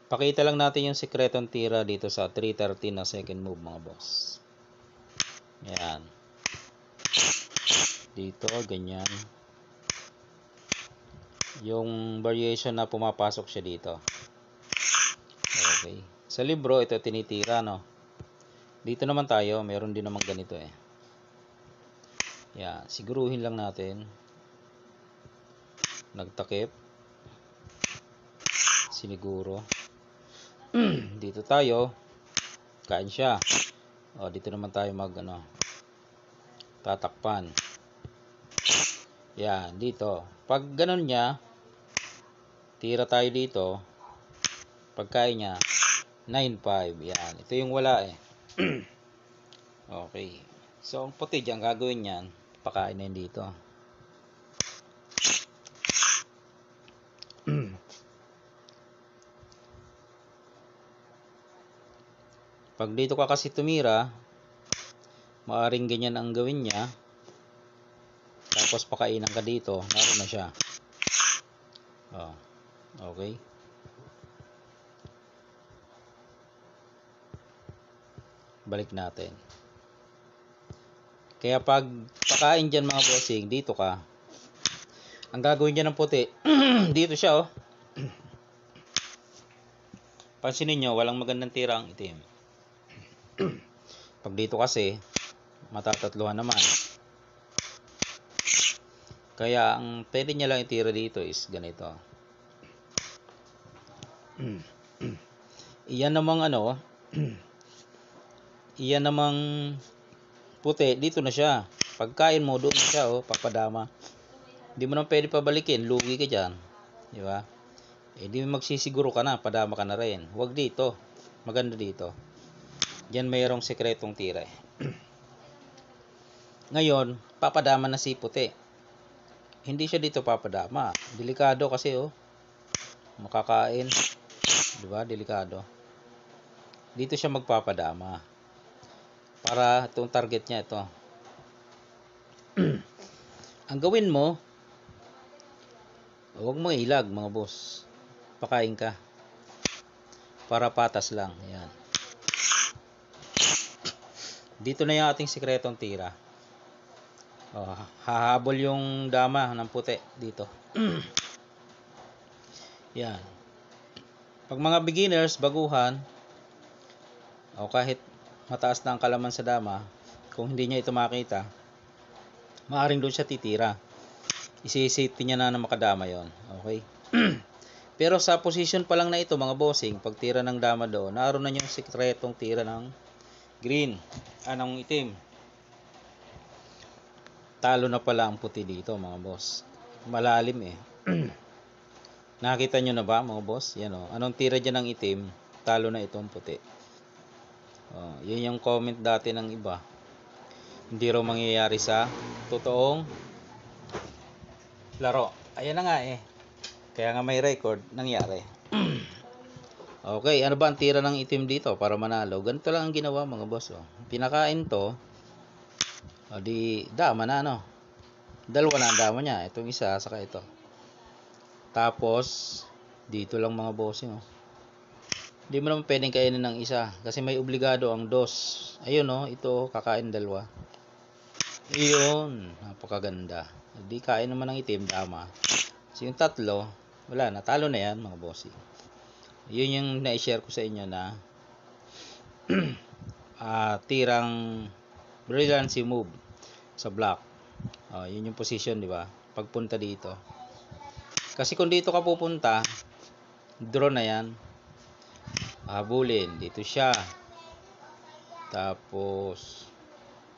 Pakita lang natin yung sikretong tira dito sa 313 na second move mga boss. Yan. Dito, ganyan. Yung variation na pumapasok siya dito. Okay. Sa libro, ito tinitira, no? Dito naman tayo, meron din naman ganito eh. Yan. Siguruhin lang natin. Nagtakip. Siniguro. Dito tayo. Kain siya. O, dito naman tayo tatakpan. Yan, dito. Pag ganun niya, tira tayo dito. Pagkain niya, 9-5. Yan. Ito yung wala eh. Okay. So, ang puti dyan, gagawin niyan, pakain na yun dito. Pag dito ka kasi tumira, maaring ganyan ang gawin niya. Tapos pakainan ka dito, naroon na siya. Oh, okay. Balik natin. Kaya pag pakain dyan mga bossing, dito ka. Ang gagawin dyan ng puti, dito siya oh. Pansinin nyo, walang magandang tira ang itim. Pag dito kasi, matatatluhan naman. Kaya ang pwede niya lang itira dito is ganito. Iyan namang puti, dito na siya. Pagkain mo, doon na siya oh, papadama. Hindi mo naman pwede pabalikin, lugi ka dyan. Di ba? Eh di magsisiguro ka na, padama ka na rin. Huwag dito. Maganda dito. Diyan mayroong sekretong tira eh. Ngayon, papadama na si puti. Hindi siya dito papadama. Delikado kasi oh. Makakain. Di ba? Delikado. Dito siya magpapadama. Para itong target niya ito. Ang gawin mo, huwag mo ilag mga boss. Pakain ka. Para patas lang. Ayan. Dito na yung ating sikretong tira. Oh, hahabol yung dama ng puti dito. Yan. Pag mga beginners, baguhan, o kahit mataas na ang kalaman sa dama, kung hindi niya ito makita, maaring doon siya titira. Isi-safety niya na makadama yon. Okay? Pero sa position pa lang na ito mga bossing, pag tira ng dama doon, naroon na yung sikretong tira ng green, anong itim. Talo na pala ang puti dito mga boss. Malalim eh. Nakita nyo na ba mga boss? Yan o. Anong tira dyan ng itim? Talo na itong puti. Oh, yun yung comment dati ng iba. Hindi raw mangyayari sa totoong laro. Ayan na nga eh. Kaya nga may record, nangyari. Okay, ano ba ang tira ng itim dito para manalo? Ganito lang ang ginawa mga boss. Oh. Pinakain to. O di, dama na no. Dalawa na ang dama niya. Itong isa, saka ito. Tapos, dito lang mga bossing oh. Hindi mo naman pwedeng kainin ng isa. Kasi may obligado ang dos. Ayun oh, ito, kakain dalawa. Iyon, napakaganda. Di kain naman ng itim, dama. So yung tatlo, wala, natalo na yan mga bossing. Yun yung na-share ko sa inyo na tirang brilliancy move sa block. Yun yung position, di ba? Pagpunta dito. Kasi kung dito ka pupunta, draw na yan. Habulin, dito siya. Tapos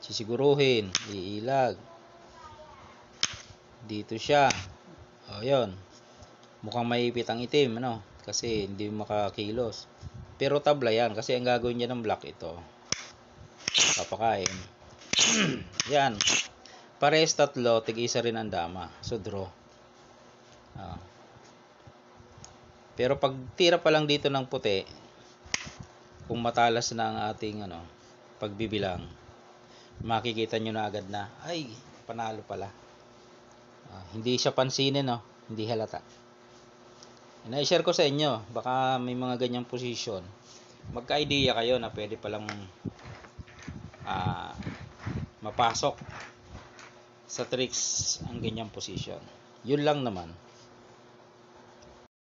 sisiguruhin, iilag. Dito siya. Yun. Mukhang maipit ang itim, ano? Kasi hindi makakilos. Pero tabla yan kasi ang gagawin niya ng block ito. Papakain. Yan. Parehas tatlo, tig-isa rin ang dama. So draw. Pero pag tira pa lang dito ng puti, kung matalas na ang ating pagbibilang, makikita nyo na agad na ay panalo pala. Hindi siya pansinin, no? Hindi halata. Na-share ko sa inyo, baka may mga ganyang position. Magka-idea kayo na pwede palang mapasok sa tricks ang ganyang position. Yun lang naman.